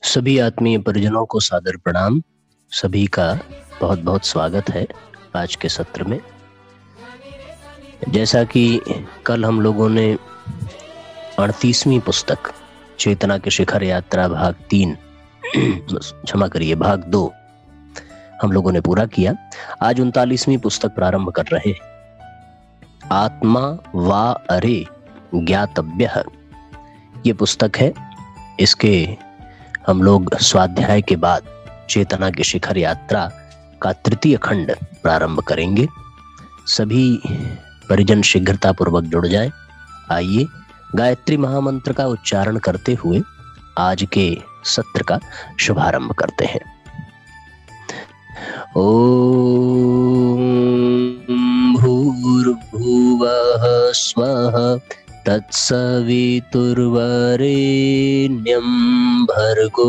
सभी आत्मीय परिजनों को सादर प्रणाम। सभी का बहुत बहुत स्वागत है आज के सत्र में। जैसा कि कल हम लोगों ने 38वीं पुस्तक चेतना के शिखर यात्रा भाग 3 क्षमा करिए भाग 2 हम लोगों ने पूरा किया। आज 39वीं पुस्तक प्रारंभ कर रहे हैं। आत्मा वा अरे ज्ञातव्यः ये पुस्तक है। इसके हम लोग स्वाध्याय के बाद चेतना के शिखर यात्रा का तृतीय खंड प्रारंभ करेंगे। सभी परिजन शीघ्रता पूर्वक जुड़ जाएं। आइए गायत्री महामंत्र का उच्चारण करते हुए आज के सत्र का शुभारंभ करते हैं। ओम भूर्भुवः स्वः तत्सवितुर्वरेण्यं भर्गो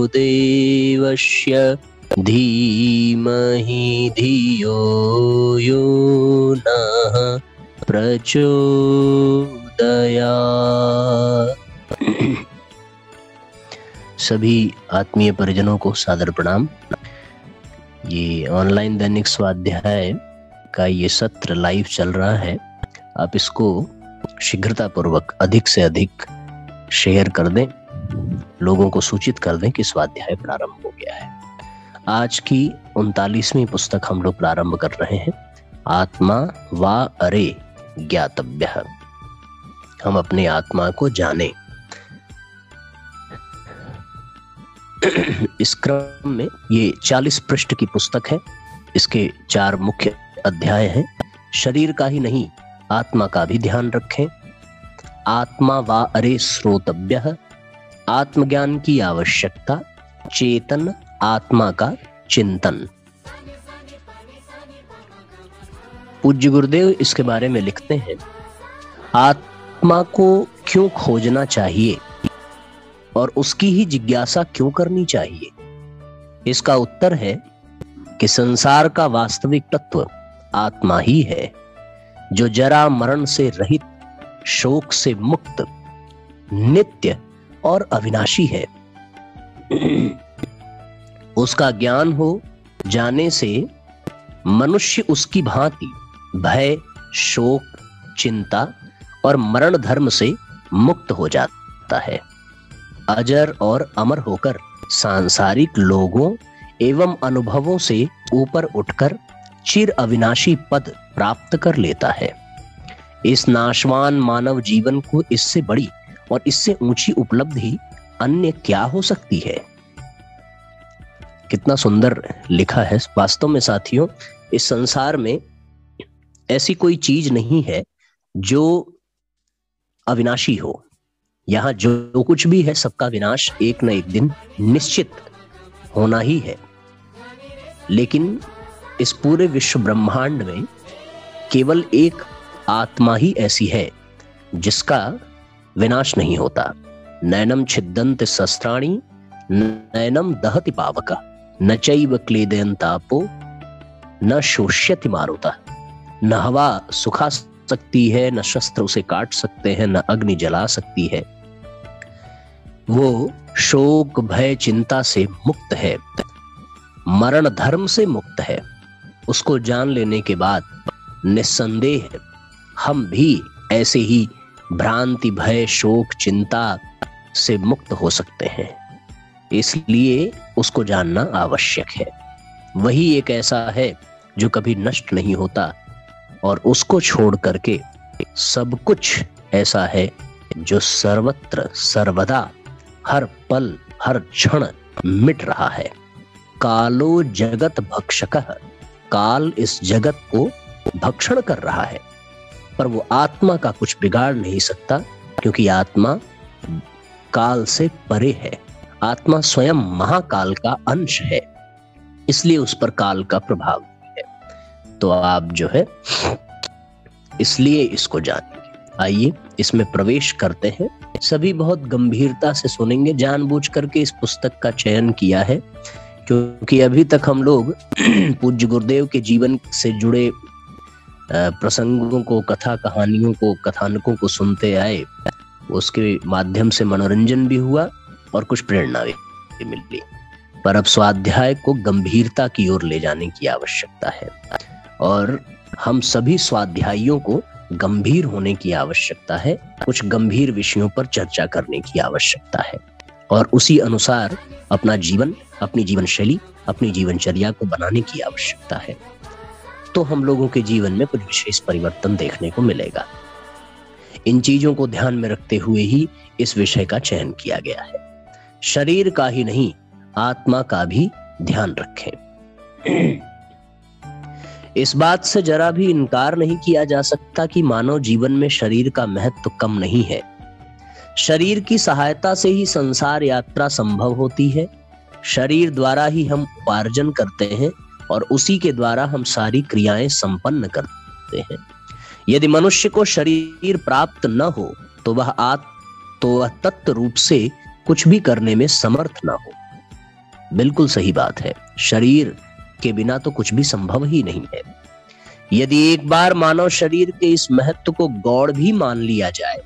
देवस्य धीमहि धियो यो नः प्रचोदयात्। सभी आत्मीय परिजनों को सादर प्रणाम। ये ऑनलाइन दैनिक स्वाध्याय का ये सत्र लाइव चल रहा है। आप इसको शीघ्रता पूर्वक अधिक से अधिक शेयर कर दें, लोगों को सूचित कर दें कि स्वाध्याय प्रारंभ हो गया है। आज की 39वीं पुस्तक हम लोग प्रारंभ कर रहे हैं। आत्मा वा अरे ज्ञातव्यः। हम अपने आत्मा को जाने। इस क्रम में ये 40 पृष्ठ की पुस्तक है। इसके 4 मुख्य अध्याय हैं। शरीर का ही नहीं, आत्मा का भी ध्यान रखें। आत्मा वा अरे श्रोतव्यः, आत्मज्ञान की आवश्यकता। चेतन आत्मा का चिंतन। पूज्य गुरुदेव इसके बारे में लिखते हैं, आत्मा को क्यों खोजना चाहिए और उसकी ही जिज्ञासा क्यों करनी चाहिए? इसका उत्तर है कि संसार का वास्तविक तत्व आत्मा ही है, जो जरा मरण से रहित, शोक से मुक्त, नित्य और अविनाशी है। उसका ज्ञान हो जाने से मनुष्य उसकी भांति भय, शोक, चिंता और मरण धर्म से मुक्त हो जाता है। अजर और अमर होकर सांसारिक लोगों एवं अनुभवों से ऊपर उठकर चिर अविनाशी पद प्राप्त कर लेता है। इस नाशवान मानव जीवन को इससे बड़ी और इससे ऊंची उपलब्धि अन्य क्या हो सकती है? कितना सुंदर लिखा है। वास्तव में साथियों, इस संसार में ऐसी कोई चीज नहीं है जो अविनाशी हो। यहां जो कुछ भी है सबका विनाश एक न एक दिन निश्चित होना ही है। लेकिन इस पूरे विश्व ब्रह्मांड में केवल एक आत्मा ही ऐसी है जिसका विनाश नहीं होता। नैनम छिद्दन्ति शस्त्राणि नैनम दहति पावक न चैव क्लेदयन्तापो न शोष्यति मारुतः। न हवा सुखा सकती है, न शस्त्र उसे काट सकते हैं, न अग्नि जला सकती है। वो शोक, भय, चिंता से मुक्त है, मरण धर्म से मुक्त है। उसको जान लेने के बाद निस्संदेह हम भी ऐसे ही भ्रांति, भय, शोक, चिंता से मुक्त हो सकते हैं। इसलिए उसको जानना आवश्यक है। वही एक ऐसा है जो कभी नष्ट नहीं होता, और उसको छोड़ करके सब कुछ ऐसा है जो सर्वत्र सर्वदा हर पल हर क्षण मिट रहा है। कालो जगत भक्षकः, काल इस जगत को भक्षण कर रहा है, पर वो आत्मा का कुछ बिगाड़ नहीं सकता, क्योंकि आत्मा काल से परे है। आत्मा स्वयं महाकाल का अंश है, इसलिए उस पर काल का प्रभाव नहीं है। तो आप जो है इसलिए इसको जानेंगे। आइए इसमें प्रवेश करते हैं। सभी बहुत गंभीरता से सुनेंगे। जानबूझ करके इस पुस्तक का चयन किया है क्योंकि अभी तक हम लोग पूज्य गुरुदेव के जीवन से जुड़े प्रसंगों को, कथा कहानियों को, कथानकों को सुनते आए। उसके माध्यम से मनोरंजन भी हुआ और कुछ प्रेरणा भी मिली, पर अब स्वाध्याय को गंभीरता की ओर ले जाने की आवश्यकता है और हम सभी स्वाध्यायियों को गंभीर होने की आवश्यकता है। कुछ गंभीर विषयों पर चर्चा करने की आवश्यकता है और उसी अनुसार अपना जीवन, अपनी जीवन शैली, अपनी जीवनचर्या को बनाने की आवश्यकता है। तो हम लोगों के जीवन में कुछ विशेष परिवर्तन देखने को मिलेगा। इन चीजों को ध्यान में रखते हुए ही इस विषय का चयन किया गया है। शरीर का ही नहीं, आत्मा का भी ध्यान रखें। इस बात से जरा भी इनकार नहीं किया जा सकता कि मानव जीवन में शरीर का महत्व कम नहीं है। शरीर की सहायता से ही संसार यात्रा संभव होती है। शरीर द्वारा ही हम उपार्जन करते हैं और उसी के द्वारा हम सारी क्रियाएं संपन्न करते हैं। यदि मनुष्य को शरीर प्राप्त न हो तो वह तत्व रूप से कुछ भी करने में समर्थ न हो। बिल्कुल सही बात है, शरीर के बिना तो कुछ भी संभव ही नहीं है। यदि एक बार मानव शरीर के इस महत्व को गौण भी मान लिया जाए,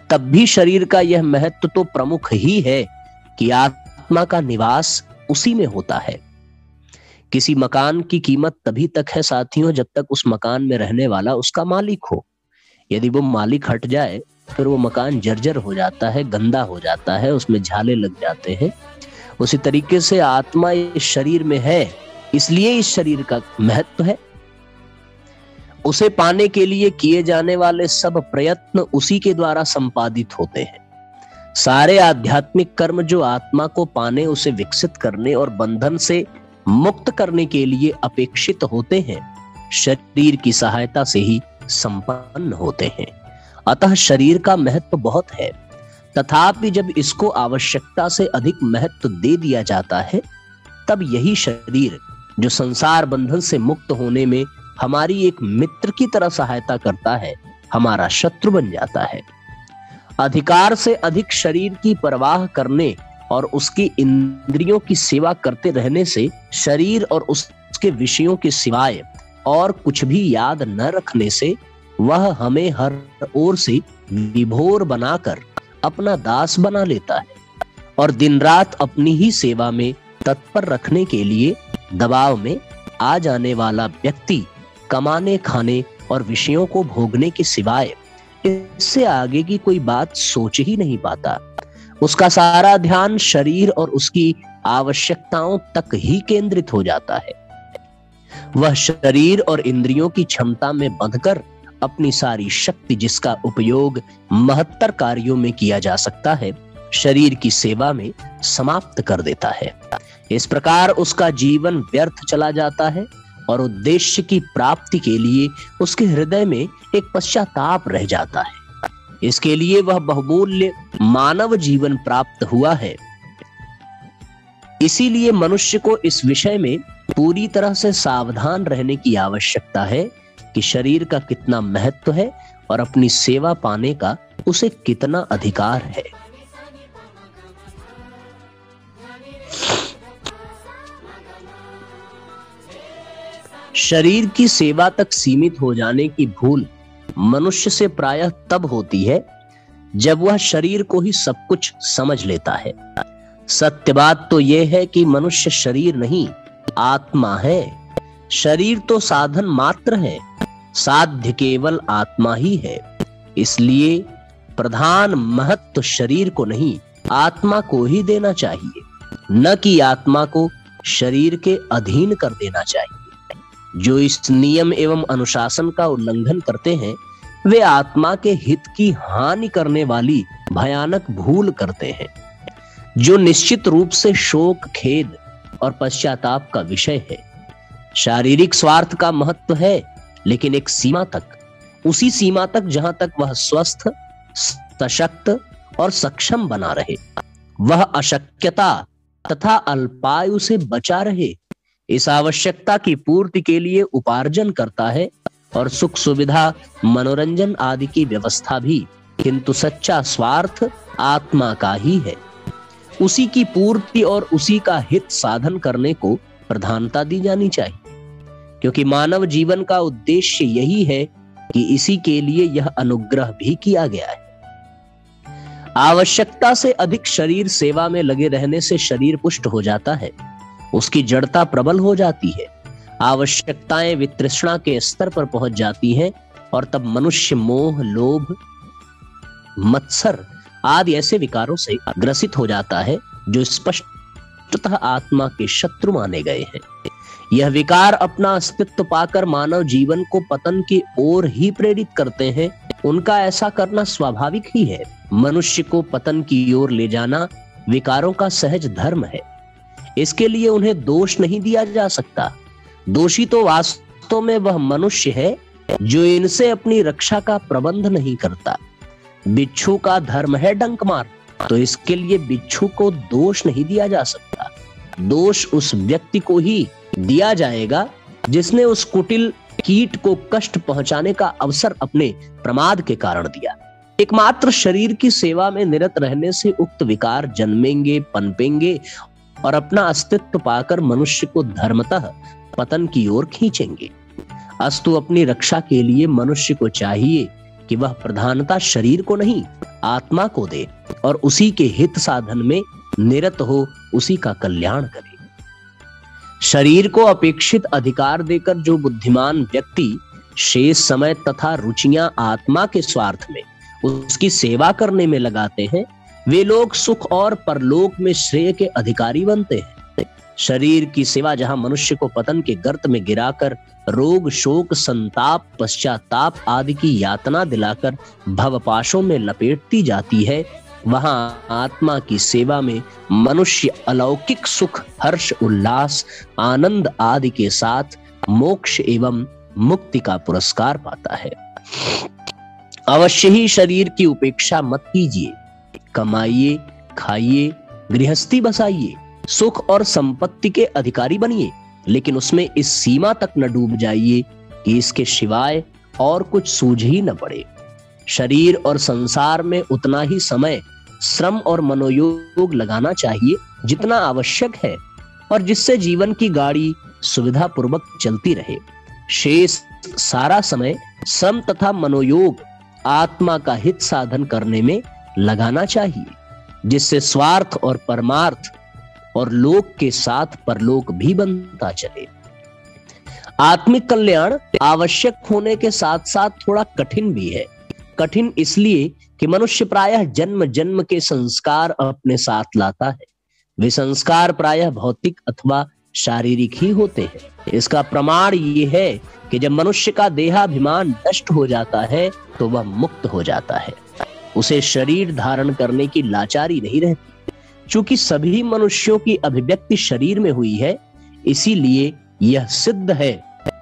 तब भी शरीर का यह महत्व तो प्रमुख ही है कि आत्मा का निवास उसी में होता है। किसी मकान की कीमत तभी तक है साथियों जब तक उस मकान में रहने वाला उसका मालिक हो। यदि वो मालिक हट जाए फिर वो मकान जर्जर हो जाता है, गंदा हो जाता है, उसमें झाले लग जाते हैं। उसी तरीके से आत्मा इस शरीर में है, इसलिए इस शरीर का महत्व है। उसे पाने के लिए किए जाने वाले सब प्रयत्न उसी के द्वारा संपादित होते हैं। सारे आध्यात्मिक कर्म जो आत्मा को पाने, उसे विकसित करने और बंधन से मुक्त करने के लिए अपेक्षित होते हैं, शरीर की सहायता से ही संपन्न होते हैं। अतः शरीर का महत्व बहुत है, तथापि जब इसको आवश्यकता से अधिक महत्व दे दिया जाता है, तब यही शरीर जो संसार बंधन से मुक्त होने में हमारी एक मित्र की तरह सहायता करता है, हमारा शत्रु बन जाता है। अधिकार से अधिक शरीर की परवाह करने और उसकी इंद्रियों की सेवा करते रहने से शरीर और उसके विषयों के सिवाय और कुछ भी याद न रखने से वह हमें हर ओर से विभोर बनाकर अपना दास बना लेता है और दिन रात अपनी ही सेवा में तत्पर रखने के लिए दबाव में आ जाने वाला व्यक्ति कमाने, खाने और विषयों को भोगने के सिवाय इससे आगे की कोई बात सोच ही नहीं पाता। उसका सारा ध्यान शरीर और उसकी आवश्यकताओं तक ही केंद्रित हो जाता है। वह शरीर और इंद्रियों की क्षमता में बंधकर अपनी सारी शक्ति, जिसका उपयोग महत्तर कार्यों में किया जा सकता है, शरीर की सेवा में समाप्त कर देता है। इस प्रकार उसका जीवन व्यर्थ चला जाता है और उद्देश्य की प्राप्ति के लिए उसके हृदय में एक पश्चाताप रह जाता है। इसके लिए वह बहुमूल्य मानव जीवन प्राप्त हुआ है। इसीलिए मनुष्य को इस विषय में पूरी तरह से सावधान रहने की आवश्यकता है कि शरीर का कितना महत्व है और अपनी सेवा पाने का उसे कितना अधिकार है। शरीर की सेवा तक सीमित हो जाने की भूल मनुष्य से प्रायः तब होती है जब वह शरीर को ही सब कुछ समझ लेता है। सत्य बात तो यह है कि मनुष्य शरीर नहीं, आत्मा है। शरीर तो साधन मात्र है, साध्य केवल आत्मा ही है। इसलिए प्रधान महत्व शरीर को नहीं, आत्मा को ही देना चाहिए, न कि आत्मा को शरीर के अधीन कर देना चाहिए। जो इस नियम एवं अनुशासन का उल्लंघन करते हैं, वे आत्मा के हित की हानि करने वाली भयानक भूल करते हैं, जो निश्चित रूप से शोक, खेद और पश्चाताप का विषय है। शारीरिक स्वार्थ का महत्व है, लेकिन एक सीमा तक, उसी सीमा तक जहां तक वह स्वस्थ, सशक्त और सक्षम बना रहे, वह अशक्यता तथा अल्पायु से बचा रहे। इस आवश्यकता की पूर्ति के लिए उपार्जन करता है और सुख सुविधा, मनोरंजन आदि की व्यवस्था भी, किंतु सच्चा स्वार्थ आत्मा का ही है। उसी की पूर्ति और उसी का हित साधन करने को प्रधानता दी जानी चाहिए, क्योंकि मानव जीवन का उद्देश्य यही है कि इसी के लिए यह अनुग्रह भी किया गया है। आवश्यकता से अधिक शरीर सेवा में लगे रहने से शरीर पुष्ट हो जाता है, उसकी जड़ता प्रबल हो जाती है, आवश्यकताएं वितृष्णा के स्तर पर पहुंच जाती हैं और तब मनुष्य मोह, लोभ, मत्सर आदि ऐसे विकारों से ग्रसित हो जाता है जो स्पष्टतः आत्मा के शत्रु माने गए हैं। यह विकार अपना अस्तित्व पाकर मानव जीवन को पतन की ओर ही प्रेरित करते हैं। उनका ऐसा करना स्वाभाविक ही है। मनुष्य को पतन की ओर ले जाना विकारों का सहज धर्म है। इसके लिए उन्हें दोष नहीं दिया जा सकता। दोषी तो वास्तव में वह मनुष्य है जो इनसे अपनी रक्षा का प्रबंध नहीं करता। बिच्छू का धर्म है डंक मार, तो इसके लिए बिच्छू को दोष नहीं दिया जा सकता। दोष उस व्यक्ति को ही दिया जाएगा जिसने उस कुटिल कीट को कष्ट पहुंचाने का अवसर अपने प्रमाद के कारण दिया। एकमात्र शरीर की सेवा में निरत रहने से उक्त विकार जन्मेंगे, पनपेंगे और अपना अस्तित्व पाकर मनुष्य को धर्मतः पतन की ओर खींचेंगे। अस्तु अपनी रक्षा के लिए मनुष्य को चाहिए कि वह प्रधानता शरीर को नहीं, आत्मा को दे और उसी के हित साधन में निरत हो, उसी का कल्याण करे। शरीर को अपेक्षित अधिकार देकर जो बुद्धिमान व्यक्ति शेष समय तथा रुचियां आत्मा के स्वार्थ में उसकी सेवा करने में लगाते हैं, वे लोग सुख और परलोक में श्रेय के अधिकारी बनते हैं। शरीर की सेवा जहां मनुष्य को पतन के गर्त में गिराकर रोग, शोक, संताप, पश्चाताप आदि की यातना दिलाकर भवपाशों में लपेटती जाती है, वहां आत्मा की सेवा में मनुष्य अलौकिक सुख, हर्ष, उल्लास, आनंद आदि के साथ मोक्ष एवं मुक्ति का पुरस्कार पाता है। अवश्य ही शरीर की उपेक्षा मत कीजिए। कमाइए, खाइए, गृहस्थी बसाइए, सुख और संपत्ति के अधिकारी बनिए, लेकिन उसमें इस सीमा तक न डूब जाइए कि इसके सिवाय और कुछ सूझ ही न पड़े। शरीर और संसार में उतना ही समय, श्रम और मनोयोग लगाना चाहिए जितना आवश्यक है और जिससे जीवन की गाड़ी सुविधा पूर्वक चलती रहे। शेष सारा समय श्रम तथा मनोयोग आत्मा का हित साधन करने में लगाना चाहिए, जिससे स्वार्थ और परमार्थ और लोक के साथ परलोक भी बनता चले। आत्मिक कल्याण आवश्यक होने के साथ साथ थोड़ा कठिन भी है। कठिन इसलिए कि मनुष्य प्रायः जन्म जन्म के संस्कार अपने साथ लाता है। वे संस्कार प्रायः भौतिक अथवा शारीरिक ही होते हैं। इसका प्रमाण ये है कि जब मनुष्य का देहाभिमान नष्ट हो जाता है तो वह मुक्त हो जाता है। उसे शरीर धारण करने की लाचारी नहीं रहती। चूंकि सभी मनुष्यों की अभिव्यक्ति शरीर में हुई है, इसीलिए यह सिद्ध है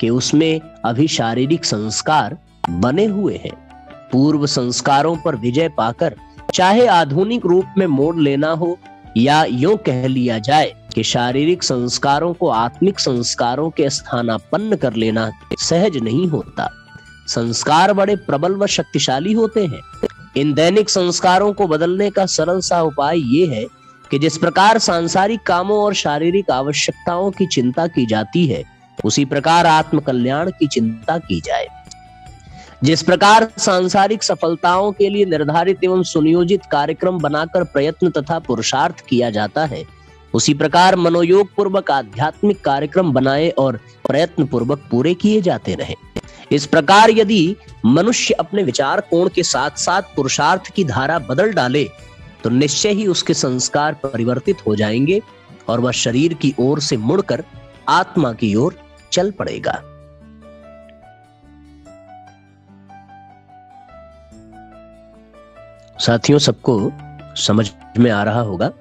कि उसमें अभी शारीरिक संस्कार बने हुए हैं। पूर्व संस्कारों पर विजय पाकर चाहे आधुनिक रूप में मोड़ लेना हो या यूं कह लिया जाए कि शारीरिक संस्कारों को आत्मिक संस्कारों के स्थानापन्न कर लेना सहज नहीं होता। संस्कार बड़े प्रबल व शक्तिशाली होते हैं। इन दैनिक संस्कारों को बदलने का सरल सा उपाय ये है कि जिस प्रकार सांसारिक कामों और शारीरिक आवश्यकताओं की चिंता की जाती है, उसी प्रकार आत्म कल्याण की चिंता की जाए। जिस प्रकार सांसारिक सफलताओं के लिए निर्धारित एवं सुनियोजित कार्यक्रम बनाकर प्रयत्न तथा पुरुषार्थ किया जाता है, उसी प्रकार मनोयोग पूर्वक आध्यात्मिक कार्यक्रम बनाए और प्रयत्न पूर्वक पूरे किए जाते रहे। इस प्रकार यदि मनुष्य अपने विचार कोण के साथ साथ पुरुषार्थ की धारा बदल डाले तो निश्चय ही उसके संस्कार परिवर्तित हो जाएंगे और वह शरीर की ओर से मुड़कर आत्मा की ओर चल पड़ेगा। साथियों, सबको समझ में आ रहा होगा।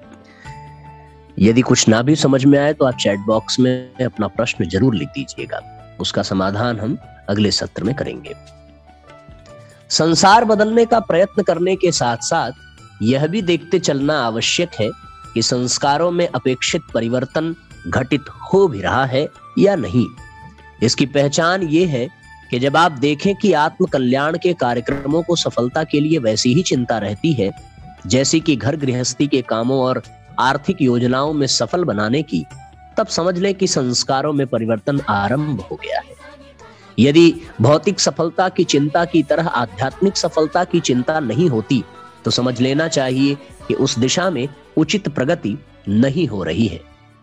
यदि कुछ ना भी समझ में आए तो आप चैट बॉक्स में अपना प्रश्न जरूर लिख दीजिएगा। उसका समाधान हम अगले सत्र में करेंगे। संसार बदलने का प्रयत्न करने के साथ साथ यह भी देखते चलना आवश्यक है कि संस्कारों में अपेक्षित परिवर्तन घटित हो भी रहा है या नहीं। इसकी पहचान ये है कि जब आप देखें कि आत्म कल्याण के कार्यक्रमों को सफलता के लिए वैसी ही चिंता रहती है जैसी कि घर गृहस्थी के कामों और आर्थिक योजनाओं में सफल बनाने की, तब समझ लें कि संस्कारों में परिवर्तन आरंभ हो गया है। यदि भौतिक सफलता की चिंता की तरह आध्यात्मिक सफलता की चिंता नहीं होती तो समझ लेना चाहिए कि उस दिशा में उचित प्रगति नहीं हो रही है।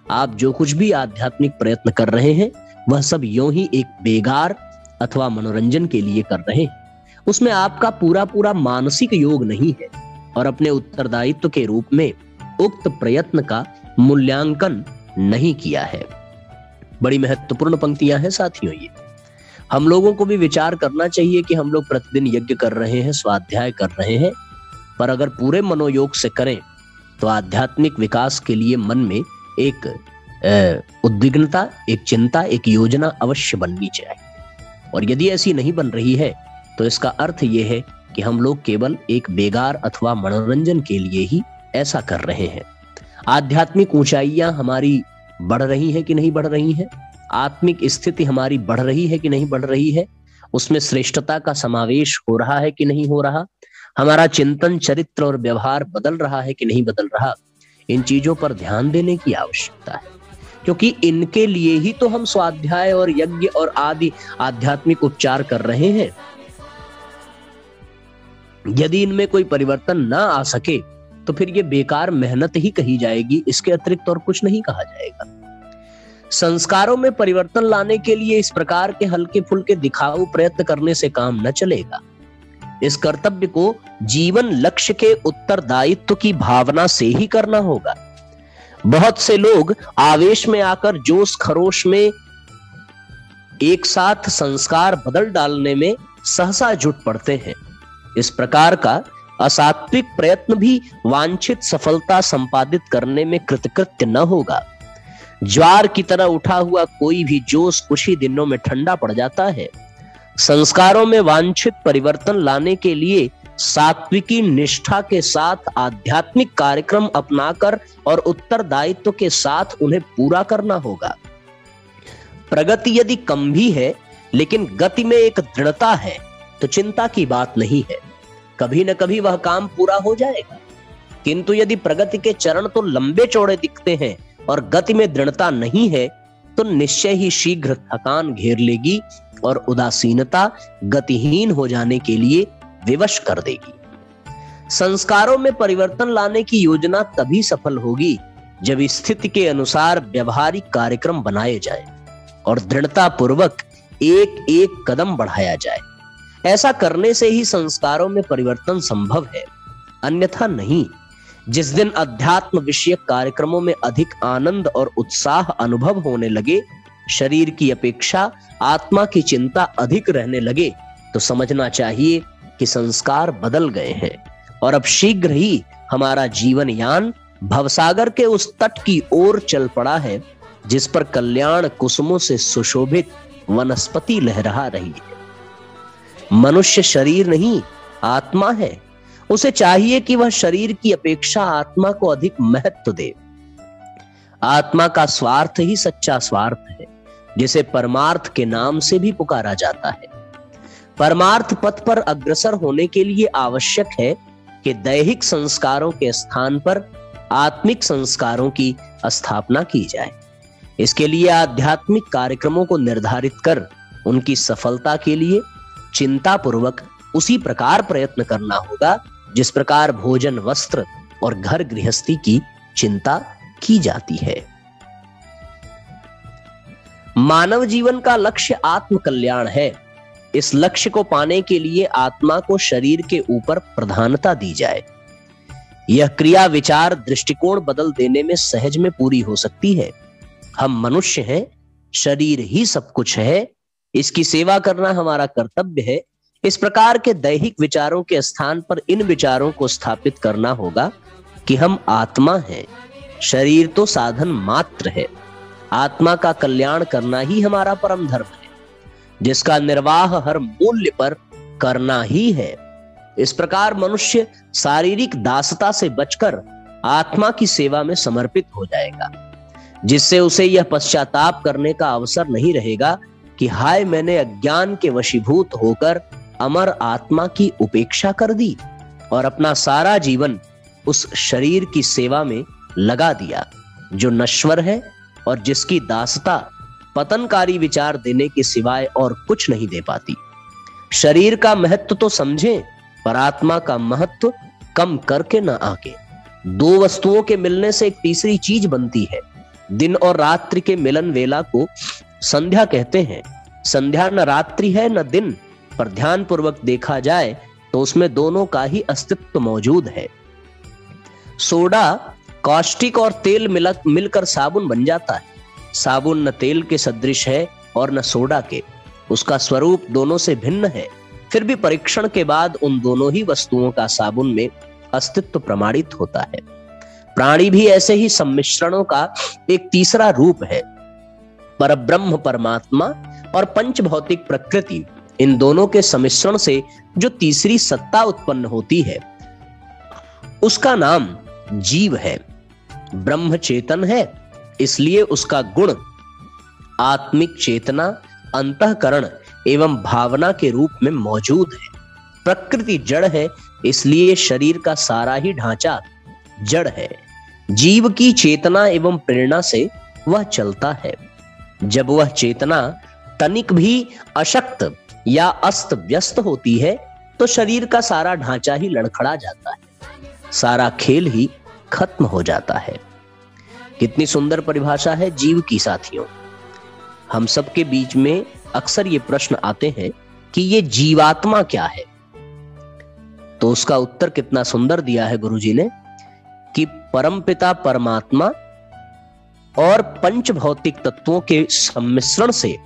आप जो कुछ भी आध्यात्मिक प्रयत्न कर रहे हैं वह सब यूं ही एक बेगार अथवा मनोरंजन के लिए कर रहे हैं। उसमें आपका पूरा पूरा मानसिक योग नहीं है और अपने उत्तरदायित्व के रूप में उक्त प्रयत्न का मूल्यांकन नहीं किया है। बड़ी महत्वपूर्ण पंक्तियां हैं साथियों ये। हम लोगों को भी विचार करना चाहिए कि हम लोग प्रतिदिन यज्ञ कर रहे हैं, स्वाध्याय कर रहे हैं, पर अगर पूरे मनोयोग से करें तो आध्यात्मिक विकास के लिए मन में एक उद्विग्नता, एक चिंता, एक योजना अवश्य बननी चाहिए। और यदि ऐसी नहीं बन रही है तो इसका अर्थ यह है कि हम लोग केवल एक बेगार अथवा मनोरंजन के लिए ही ऐसा कर रहे हैं। आध्यात्मिक ऊंचाइयां हमारी बढ़ रही हैं कि नहीं बढ़ रही हैं? आत्मिक स्थिति हमारी बढ़ रही है कि नहीं बढ़ रही है? उसमें श्रेष्ठता का समावेश हो रहा है कि नहीं हो रहा? हमारा चिंतन, चरित्र और व्यवहार बदल रहा है कि नहीं बदल रहा? इन चीजों पर ध्यान देने की आवश्यकता है, क्योंकि इनके लिए ही तो हम स्वाध्याय और यज्ञ और आदि आध्यात्मिक उपचार कर रहे हैं। यदि इनमें कोई परिवर्तन ना आ सके तो फिर ये बेकार मेहनत ही कही जाएगी, इसके अतिरिक्त और कुछ नहीं कहा जाएगा। संस्कारों में परिवर्तन लाने के लिए इस प्रकार के हल्के फुल्के दिखाऊ प्रयत्न करने से काम न चलेगा। इस कर्तव्य को जीवन लक्ष्य के उत्तरदायित्व की भावना से ही करना होगा। बहुत से लोग आवेश में आकर जोश खरोश में एक साथ संस्कार बदल डालने में सहसा जुट पड़ते हैं। इस प्रकार का असात्विक प्रयत्न भी वांछित सफलता संपादित करने में कृतकृत्य न होगा। ज्वार की तरह उठा हुआ कोई भी जोश कुछ ही दिनों में ठंडा पड़ जाता है। संस्कारों में वांछित परिवर्तन लाने के लिए सात्विकी निष्ठा के साथ आध्यात्मिक कार्यक्रम अपनाकर और उत्तरदायित्व के साथ उन्हें पूरा करना होगा। प्रगति यदि कम भी है लेकिन गति में एक दृढ़ता है तो चिंता की बात नहीं है, कभी न कभी वह काम पूरा हो जाएगा। किंतु यदि प्रगति के चरण तो लंबे चौड़े दिखते हैं और गति में दृढ़ता नहीं है तो निश्चय ही शीघ्र थकान घेर लेगी और उदासीनता गतिहीन हो जाने के लिए विवश कर देगी। संस्कारों में परिवर्तन लाने की योजना तभी सफल होगी जब स्थिति के अनुसार व्यवहारिक कार्यक्रम बनाए जाएं और दृढ़ता पूर्वक एक एक कदम बढ़ाया जाए। ऐसा करने से ही संस्कारों में परिवर्तन संभव है, अन्यथा नहीं। जिस दिन अध्यात्म विषयक कार्यक्रमों में अधिक आनंद और उत्साह अनुभव होने लगे, शरीर की अपेक्षा आत्मा की चिंता अधिक रहने लगे, तो समझना चाहिए कि संस्कार बदल गए हैं और अब शीघ्र ही हमारा जीवन यान भवसागर के उस तट की ओर चल पड़ा है जिस पर कल्याण कुसुमों से सुशोभित वनस्पति लहरा रही है। मनुष्य शरीर नहीं, आत्मा है। उसे चाहिए कि वह शरीर की अपेक्षा आत्मा को अधिक महत्व दे। आत्मा का स्वार्थ ही सच्चा स्वार्थ है, जिसे परमार्थ के नाम से भी पुकारा जाता है। परमार्थ पथ पर अग्रसर होने के लिए आवश्यक है कि दैहिक संस्कारों के स्थान पर आत्मिक संस्कारों की स्थापना की जाए। इसके लिए आध्यात्मिक कार्यक्रमों को निर्धारित कर उनकी सफलता के लिए चिंता पूर्वक उसी प्रकार प्रयत्न करना होगा जिस प्रकार भोजन, वस्त्र और घर गृहस्थी की चिंता की जाती है। मानव जीवन का लक्ष्य आत्म कल्याण है। इस लक्ष्य को पाने के लिए आत्मा को शरीर के ऊपर प्रधानता दी जाए। यह क्रिया विचार दृष्टिकोण बदल देने में सहज में पूरी हो सकती है। हम मनुष्य हैं, शरीर ही सब कुछ है, इसकी सेवा करना हमारा कर्तव्य है। इस प्रकार के दैहिक विचारों के स्थान पर इन विचारों को स्थापित करना होगा कि हम आत्मा हैं, शरीर तो साधन मात्र है। आत्मा का कल्याण करना ही हमारा परम धर्म है, जिसका निर्वाह हर मूल्य पर करना ही है। इस प्रकार मनुष्य शारीरिक दासता से बचकर आत्मा की सेवा में समर्पित हो जाएगा, जिससे उसे यह पश्चाताप करने का अवसर नहीं रहेगा कि हाय, मैंने अज्ञान के वशीभूत होकर अमर आत्मा की उपेक्षा कर दी और अपना सारा जीवन उस शरीर की सेवा में लगा दिया जो नश्वर है और जिसकी दासता पतनकारी विचार देने के सिवाय और कुछ नहीं दे पाती। शरीर का महत्व तो समझें, पर आत्मा का महत्व कम करके न आके। दो वस्तुओं के मिलने से एक तीसरी चीज बनती है। दिन और रात्रि के मिलन वेला को संध्या कहते हैं। संध्या न रात्रि है न दिन, पर ध्यान पूर्वक देखा जाए तो उसमें दोनों का ही अस्तित्व मौजूद है। सोडा, कास्टिक और तेल मिलकर साबुन बन जाता है। साबुन न तेल के सदृश है और न सोडा के, उसका स्वरूप दोनों से भिन्न है। फिर भी परीक्षण के बाद उन दोनों ही वस्तुओं का साबुन में अस्तित्व प्रमाणित होता है। प्राणी भी ऐसे ही सम्मिश्रणों का एक तीसरा रूप है। परब्रह्म परमात्मा और पंच भौतिक प्रकृति, इन दोनों के सम्मिश्रण से जो तीसरी सत्ता उत्पन्न होती है उसका नाम जीव है। ब्रह्म चेतन है, इसलिए उसका गुण आत्मिक चेतना, अंतःकरण एवं भावना के रूप में मौजूद है। प्रकृति जड़ है, इसलिए शरीर का सारा ही ढांचा जड़ है। जीव की चेतना एवं प्रेरणा से वह चलता है। जब वह चेतना तनिक भी अशक्त या अस्त व्यस्त होती है तो शरीर का सारा ढांचा ही लड़खड़ा जाता है, सारा खेल ही खत्म हो जाता है। कितनी सुंदर परिभाषा है जीव की साथियों। हम सबके बीच में अक्सर ये प्रश्न आते हैं कि ये जीवात्मा क्या है, तो उसका उत्तर कितना सुंदर दिया है गुरुजी ने कि परमपिता परमात्मा और पंच भौतिक तत्वों के सम्मिश्रण से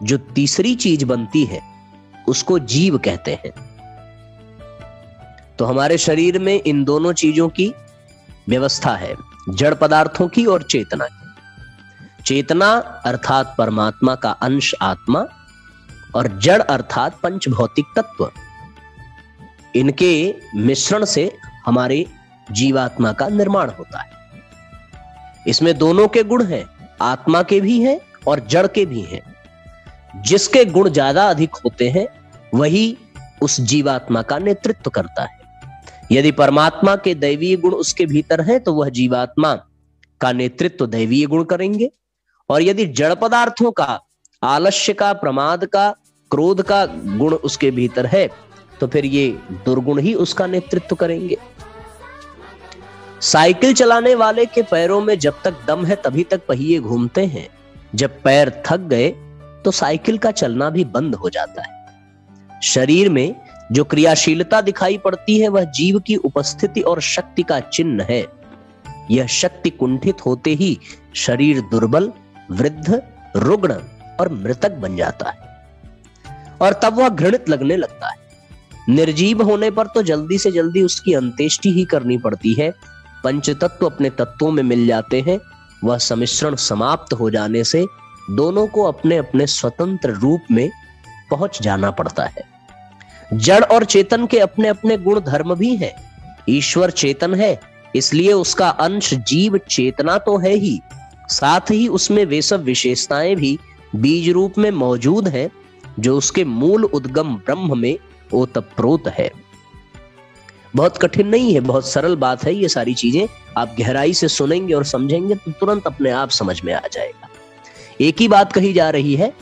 जो तीसरी चीज बनती है उसको जीव कहते हैं। तो हमारे शरीर में इन दोनों चीजों की व्यवस्था है, जड़ पदार्थों की और चेतना की। चेतना अर्थात परमात्मा का अंश आत्मा और जड़ अर्थात पंच भौतिक तत्व, इनके मिश्रण से हमारे जीवात्मा का निर्माण होता है। इसमें दोनों के गुण हैं, आत्मा के भी हैं और जड़ के भी हैं। जिसके गुण ज्यादा अधिक होते हैं वही उस जीवात्मा का नेतृत्व करता है। यदि परमात्मा के दैवीय गुण उसके भीतर हैं तो वह जीवात्मा का नेतृत्व दैवीय गुण करेंगे, और यदि जड़ पदार्थों का, आलस्य का, प्रमाद का, क्रोध का गुण उसके भीतर है तो फिर ये दुर्गुण ही उसका नेतृत्व करेंगे। साइकिल चलाने वाले के पैरों में जब तक दम है तभी तक पहिए घूमते हैं, जब पैर थक गए तो साइकिल का चलना भी बंद हो जाता है। शरीर में जो क्रियाशीलता दिखाई पड़ती है वह जीव की उपस्थिति और शक्ति का चिन्ह है। यह शक्ति कुंठित होते ही शरीर दुर्बल, वृद्ध, रुग्ण और मृतक बन जाता है और तब वह घृणित लगने लगता है। निर्जीव होने पर तो जल्दी से जल्दी उसकी अंत्येष्टि ही करनी पड़ती है। पंच तत्व अपने तत्वों में मिल जाते हैं, वह सम्मिश्रण समाप्त हो जाने से दोनों को अपने अपने स्वतंत्र रूप में पहुंच जाना पड़ता है। जड़ और चेतन के अपने अपने गुण धर्म भी हैं। ईश्वर चेतन है, इसलिए उसका अंश जीव चेतना तो है ही, साथ ही उसमें वे सब विशेषताएं भी बीज रूप में मौजूद हैं जो उसके मूल उद्गम ब्रह्म में ओतप्रोत है। बहुत कठिन नहीं है, बहुत सरल बात है। ये सारी चीजें आप गहराई से सुनेंगे और समझेंगे तो तुरंत अपने आप समझ में आ जाएगा। एक ही बात कही जा रही है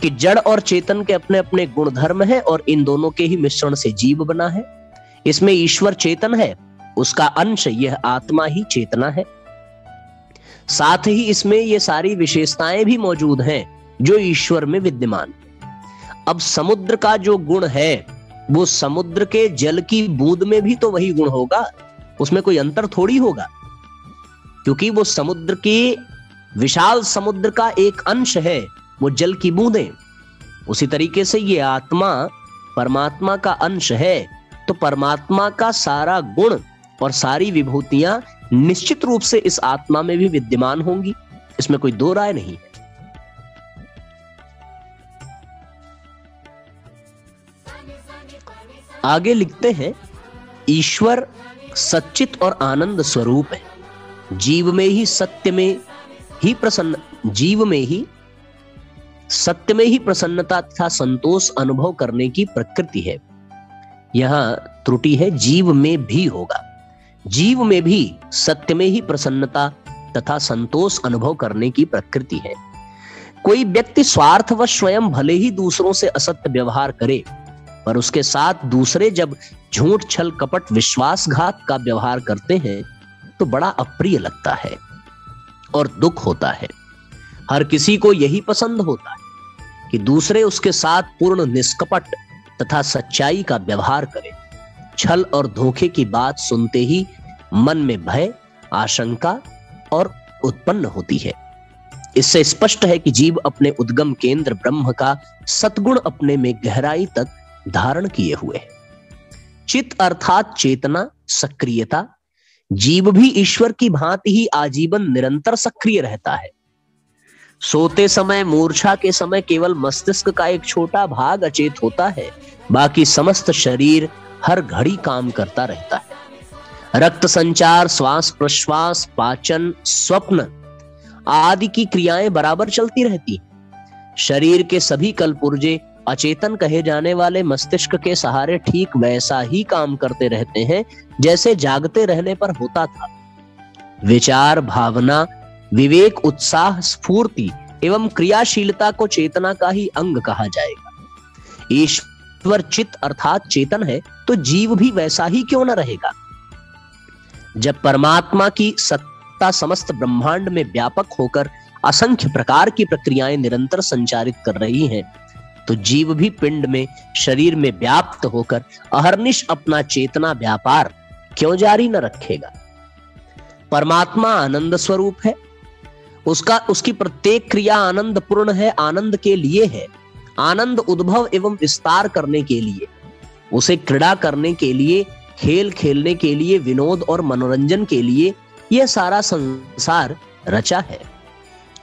कि जड़ और चेतन के अपने अपने गुण धर्म है और इन दोनों के ही मिश्रण से जीव बना है। इसमें ईश्वर चेतन है, उसका अंश यह आत्मा ही चेतना है। साथ ही इसमें ये सारी विशेषताएं भी मौजूद हैं जो ईश्वर में विद्यमान। अब समुद्र का जो गुण है वो समुद्र के जल की बूंद में भी तो वही गुण होगा, उसमें कोई अंतर थोड़ी होगा, क्योंकि वो समुद्र के विशाल समुद्र का एक अंश है, वो जल की बूंदें। उसी तरीके से ये आत्मा परमात्मा का अंश है, तो परमात्मा का सारा गुण और सारी विभूतियां निश्चित रूप से इस आत्मा में भी विद्यमान होंगी, इसमें कोई दो राय नहीं है। आगे लिखते हैं, ईश्वर सच्चित और आनंद स्वरूप है। जीव में ही सत्य में ही प्रसन्नता तथा संतोष अनुभव करने की प्रकृति है। यहां त्रुटि है, जीव में भी होगा। जीव में भी सत्य में ही प्रसन्नता तथा संतोष अनुभव करने की प्रकृति है। कोई व्यक्ति स्वार्थवश स्वयं भले ही दूसरों से असत्य व्यवहार करे, पर उसके साथ दूसरे जब झूठ छल कपट विश्वासघात का व्यवहार करते हैं तो बड़ा अप्रिय लगता है और दुख होता है। हर किसी को यही पसंद होता है कि दूसरे उसके साथ पूर्ण निष्कपट तथा सच्चाई का व्यवहार करें। छल और धोखे की बात सुनते ही मन में भय, आशंका और उत्पन्न होती है। इससे स्पष्ट है कि जीव अपने उद्गम केंद्र ब्रह्म का सद्गुण अपने में गहराई तक धारण किए हुए है। चित्त अर्थात चेतना, सक्रियता। जीव भी ईश्वर की भांति ही आजीवन निरंतर सक्रिय रहता है। सोते समय, मूर्छा के समय केवल मस्तिष्क का एक छोटा भाग अचेत होता है, बाकी समस्त शरीर हर घड़ी काम करता रहता है। रक्त संचार, श्वास प्रश्वास, पाचन, स्वप्न आदि की क्रियाएं बराबर चलती रहती हैं। शरीर के सभी कलपुर्जे अचेतन कहे जाने वाले मस्तिष्क के सहारे ठीक वैसा ही काम करते रहते हैं जैसे जागते रहने पर होता था। विचार, भावना, विवेक, उत्साह, स्फूर्ति एवं क्रियाशीलता को चेतना का ही अंग कहा जाएगा। ईश्वर चित्त अर्थात चेतन है तो जीव भी वैसा ही क्यों न रहेगा। जब परमात्मा की सत्ता समस्त ब्रह्मांड में व्यापक होकर असंख्य प्रकार की प्रक्रियाएं निरंतर संचारित कर रही हैं, तो जीव भी पिंड में, शरीर में व्याप्त होकर अहर्निश अपना चेतना व्यापार क्यों जारी न रखेगा। परमात्मा आनंद स्वरूप है। उसकी प्रत्येक क्रिया आनंद पूर्ण है, आनंद के लिए है। आनंद उद्भव एवं विस्तार करने के लिए, उसे क्रीड़ा करने के लिए, खेल खेलने के लिए, विनोद और मनोरंजन के लिए यह सारा संसार रचा है।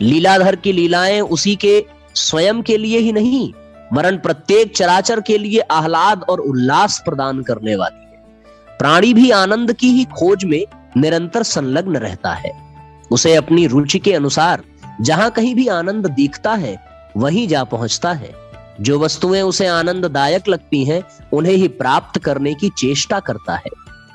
लीलाधर की लीलाएं उसी के स्वयं के लिए ही नहीं, वरन प्रत्येक चराचर के लिए आह्लाद और उल्लास प्रदान करने वाली है। प्राणी भी आनंद की ही खोज में निरंतर संलग्न रहता है। उसे अपनी रुचि के अनुसार जहां कहीं भी आनंद दिखता है वहीं जा पहुंचता है। जो वस्तुएं उसे आनंददायक लगती हैं उन्हें ही प्राप्त करने की चेष्टा करता है।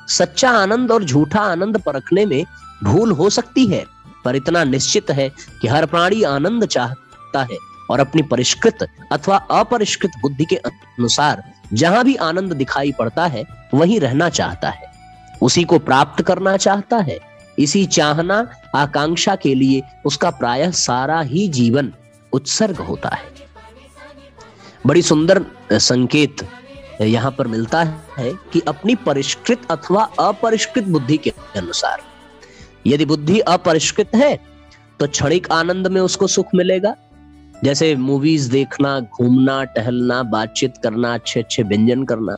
सच्चा आनंद और झूठा आनंद परखने में भूल हो सकती है, पर इतना निश्चित है कि हर प्राणी आनंद चाहता है और अपनी परिष्कृत अथवा अपरिष्कृत बुद्धि के अनुसार जहां भी आनंद दिखाई पड़ता है वहीं रहना चाहता है, उसी को प्राप्त करना चाहता है। इसी चाहना, आकांक्षा के लिए उसका प्रायः सारा ही जीवन उत्सर्ग होता है। बड़ी सुंदर संकेत यहां पर मिलता है कि अपनी परिष्कृत अथवा अपरिष्कृत बुद्धि के अनुसार, यदि बुद्धि अपरिष्कृत है तो क्षणिक आनंद में उसको सुख मिलेगा, जैसे मूवीज देखना, घूमना, टहलना, बातचीत करना, अच्छे अच्छे व्यंजन करना।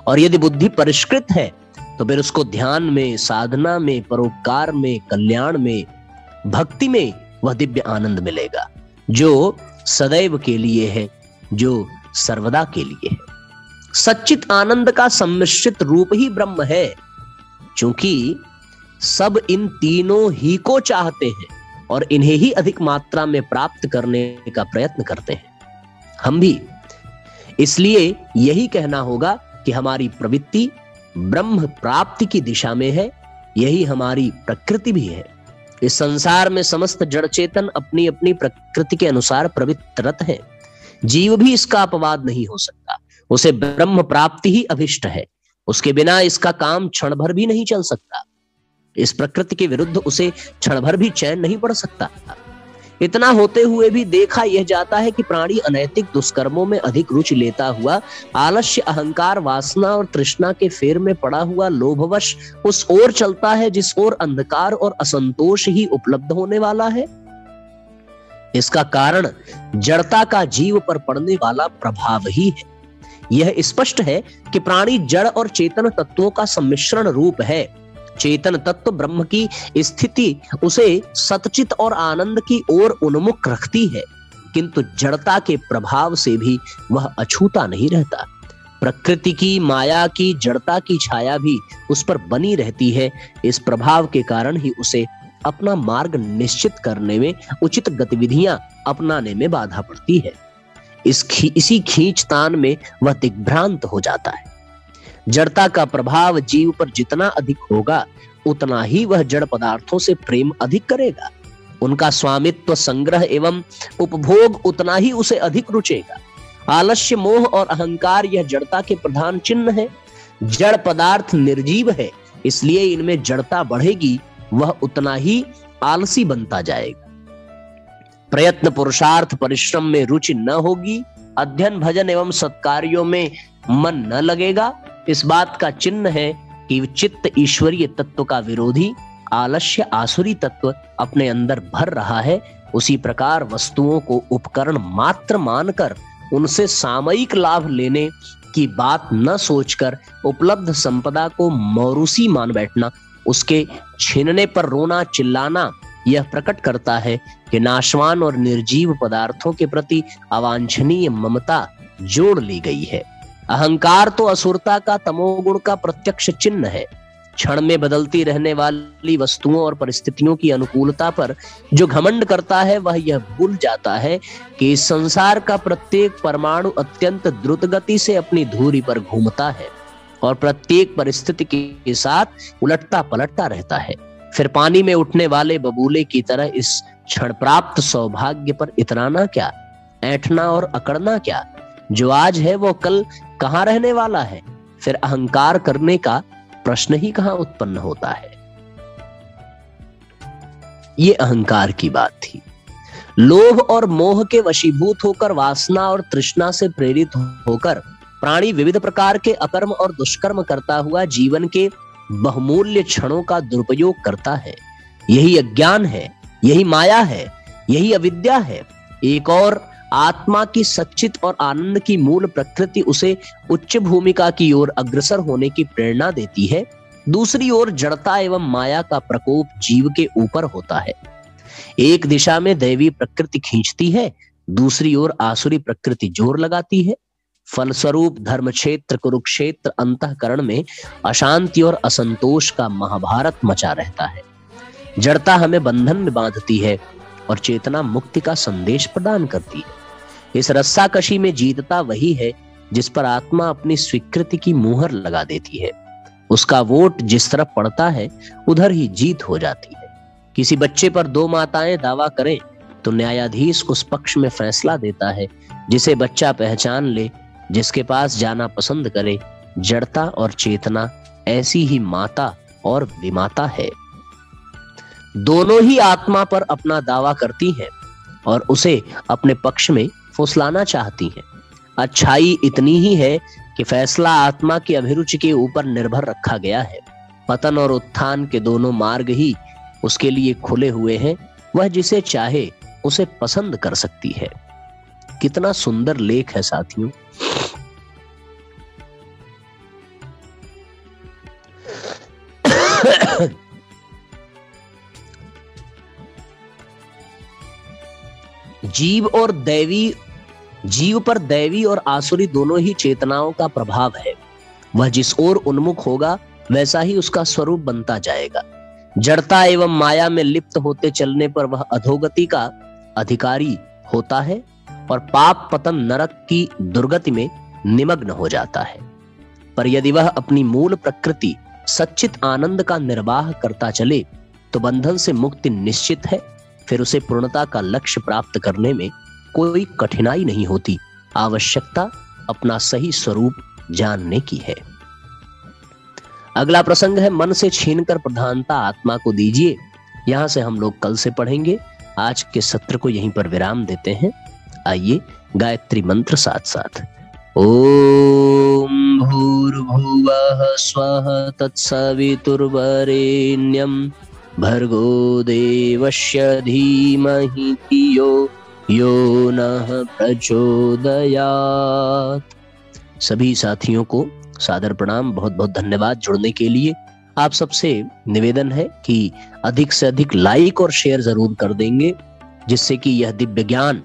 और यदि बुद्धि परिष्कृत है तो फिर उसको ध्यान में, साधना में, परोपकार में, कल्याण में, भक्ति में वह दिव्य आनंद मिलेगा जो सदैव के लिए है, जो सर्वदा के लिए है। सच्चित आनंद का सम्मिश्रित रूप ही ब्रह्म है। क्योंकि सब इन तीनों ही को चाहते हैं और इन्हें ही अधिक मात्रा में प्राप्त करने का प्रयत्न करते हैं। हम भी इसलिए यही कहना होगा कि हमारी प्रवृत्ति ब्रह्म प्राप्ति की दिशा में है, यही हमारी प्रकृति भी है। इस संसार में समस्त जड़ चेतन अपनी अपनी प्रकृति के अनुसार प्रवृत्तरत है। जीव भी इसका अपवाद नहीं हो सकता। उसे ब्रह्म प्राप्ति ही अभिष्ट है, उसके बिना इसका काम क्षण भर भी नहीं चल सकता। इस प्रकृति के विरुद्ध उसे क्षण भर भी चैन नहीं पड़ सकता। इतना होते हुए भी देखा यह जाता है कि प्राणी अनैतिक दुष्कर्मों में अधिक रुचि लेता हुआ आलस्य, अहंकार, वासना और तृष्णा के फेर में पड़ा हुआ लोभवश उस ओर चलता है जिस ओर अंधकार और असंतोष ही उपलब्ध होने वाला है। इसका कारण जड़ता का जीव पर पड़ने वाला प्रभाव ही है। यह स्पष्ट है कि प्राणी जड़ और चेतन तत्वों का सम्मिश्रण रूप है। चेतन तत्व ब्रह्म की स्थिति उसे सतचित और आनंद की ओर उन्मुख रखती है, किंतु जड़ता के प्रभाव से भी वह अछूता नहीं रहता। प्रकृति की, माया की, जड़ता की छाया भी उस पर बनी रहती है। इस प्रभाव के कारण ही उसे अपना मार्ग निश्चित करने में, उचित गतिविधियां अपनाने में बाधा पड़ती है। इसी खींचतान में वह दिग्भ्रांत हो जाता है। जड़ता का प्रभाव जीव पर जितना अधिक होगा उतना ही वह जड़ पदार्थों से प्रेम अधिक करेगा। उनका स्वामित्व, संग्रह एवं उपभोग उतना ही उसे अधिक रुचेगा। आलस्य, मोह और अहंकार यह जड़ता के प्रधान चिन्ह है। जड़ पदार्थ निर्जीव है, इसलिए इनमें जड़ता बढ़ेगी, वह उतना ही आलसी बनता जाएगा। प्रयत्न, पुरुषार्थ, परिश्रम में रुचि न होगी, अध्ययन, भजन एवं सत्कार्यों में मन न लगेगा। इस बात का चिन्ह है कि चित्त ईश्वरीय तत्व का विरोधी, आलस्य आसुरी तत्व अपने अंदर भर रहा है। उसी प्रकार वस्तुओं को उपकरण मात्र मानकर उनसे सामयिक लाभ लेने की बात न सोचकर उपलब्ध संपदा को मौरूसी मान बैठना, उसके छीनने पर रोना चिल्लाना, यह प्रकट करता है कि नाशवान और निर्जीव पदार्थों के प्रति अवांछनीय ममता जोड़ ली गई है। अहंकार तो असुरता का, तमोगुण का प्रत्यक्ष चिन्ह है। क्षण में बदलती रहने वाली वस्तुओं और परिस्थितियों की अनुकूलता पर जो घमंड करता है, वह यह भूल जाता है कि इस संसार का प्रत्येक परमाणु अत्यंत द्रुत गति से अपनी धुरी पर घूमता है और प्रत्येक परिस्थिति के साथ उलटता पलटता रहता है। फिर पानी में उठने वाले बबूले की तरह इस क्षण प्राप्त सौभाग्य पर इतराना क्या, ऐंठना और अकड़ना क्या? जो आज है वो कल कहाँ रहने वाला है? फिर अहंकार करने का प्रश्न ही कहां उत्पन्न होता है। ये अहंकार की बात थी। लोभ और मोह के वशीभूत होकर, वासना और तृष्णा से प्रेरित होकर प्राणी विविध प्रकार के अकर्म और दुष्कर्म करता हुआ जीवन के बहुमूल्य क्षणों का दुरुपयोग करता है। यही अज्ञान है, यही माया है, यही अविद्या है। एक और आत्मा की सच्चित और आनंद की मूल प्रकृति उसे उच्च भूमिका की ओर अग्रसर होने की प्रेरणा देती है। दूसरी ओर जड़ता एवं माया का प्रकोप जीव के ऊपर होता है। एक दिशा में दैवी प्रकृति खींचती है, दूसरी ओर आसुरी प्रकृति जोर लगाती है। फलस्वरूप धर्म क्षेत्र, कुरुक्षेत्र, अंतःकरण में अशांति और असंतोष का महाभारत मचा रहता है। जड़ता हमें बंधन में बांधती है और चेतना मुक्ति का संदेश प्रदान करती है। इस रस्साकशी में जीतता वही है जिस पर आत्मा अपनी स्वीकृति की मुहर लगा देती है। उसका वोट जिस तरफ पड़ता है उधर ही जीत हो जाती है। किसी बच्चे पर दो माताएं दावा करें तो न्यायाधीश उस पक्ष में फैसला देता है जिसे बच्चा पहचान ले, जिसके पास जाना पसंद करे। जड़ता और चेतना ऐसी ही माता और विमाता है। दोनों ही आत्मा पर अपना दावा करती हैं और उसे अपने पक्ष में फुसलाना चाहती हैं। अच्छाई इतनी ही है कि फैसला आत्मा की अभिरुचि के ऊपर निर्भर रखा गया है। पतन और उत्थान के दोनों मार्ग ही उसके लिए खुले हुए हैं। वह जिसे चाहे उसे पसंद कर सकती है। कितना सुंदर लेख है साथियों। जीव पर दैवी और आसुरी दोनों ही चेतनाओं का प्रभाव है। वह जिस ओर उन्मुख होगा वैसा ही उसका स्वरूप बनता जाएगा। जड़ता एवं माया में लिप्त होते चलने पर वह अधोगति का अधिकारी होता है और पाप, पतन, नरक की दुर्गति में निमग्न हो जाता है। पर यदि वह अपनी मूल प्रकृति सच्चित आनंद का निर्वाह करता चले तो बंधन से मुक्ति निश्चित है। फिर उसे पूर्णता का लक्ष्य प्राप्त करने में कोई कठिनाई नहीं होती। आवश्यकता अपना सही स्वरूप जानने की है। अगला प्रसंग है, मन से छीनकर प्रधानता आत्मा को दीजिए। यहां से हम लोग कल से पढ़ेंगे। आज के सत्र को यहीं पर विराम देते हैं। आइए गायत्री मंत्र साथ साथ। ओम भूर्भुवः स्वः तत्सवितुर्वरेण्यं भर्गो देवस्य धीमहि धियो यो नः प्रचोदयात्। सभी साथियों को सादर प्रणाम, बहुत बहुत धन्यवाद जुड़ने के लिए। आप सबसे निवेदन है कि अधिक से अधिक लाइक और शेयर जरूर कर देंगे, जिससे कि यह दिव्य ज्ञान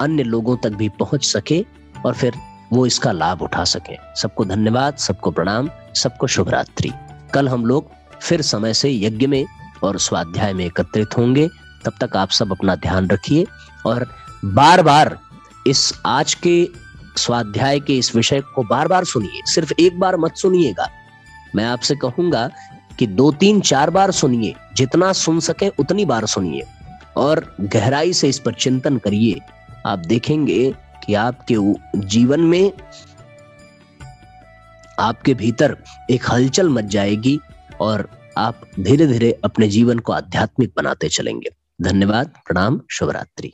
अन्य लोगों तक भी पहुंच सके और फिर वो इसका लाभ उठा सके। सबको धन्यवाद, सबको प्रणाम, सबको शुभ रात्रि। कल हम लोग फिर समय से यज्ञ में और स्वाध्याय में एकत्रित होंगे। तब तक आप सब अपना ध्यान रखिए और बार बार इस आज के स्वाध्याय के इस विषय को बार बार सुनिए। सिर्फ एक बार मत सुनिएगा। मैं आपसे कहूंगा कि 2, 3, 4 बार सुनिए। जितना सुन सके उतनी बार सुनिए और गहराई से इस पर चिंतन करिए। आप देखेंगे कि आपके जीवन में, आपके भीतर एक हलचल मच जाएगी और आप धीरे धीरे अपने जीवन को आध्यात्मिक बनाते चलेंगे। धन्यवाद, प्रणाम, शुभ रात्रि।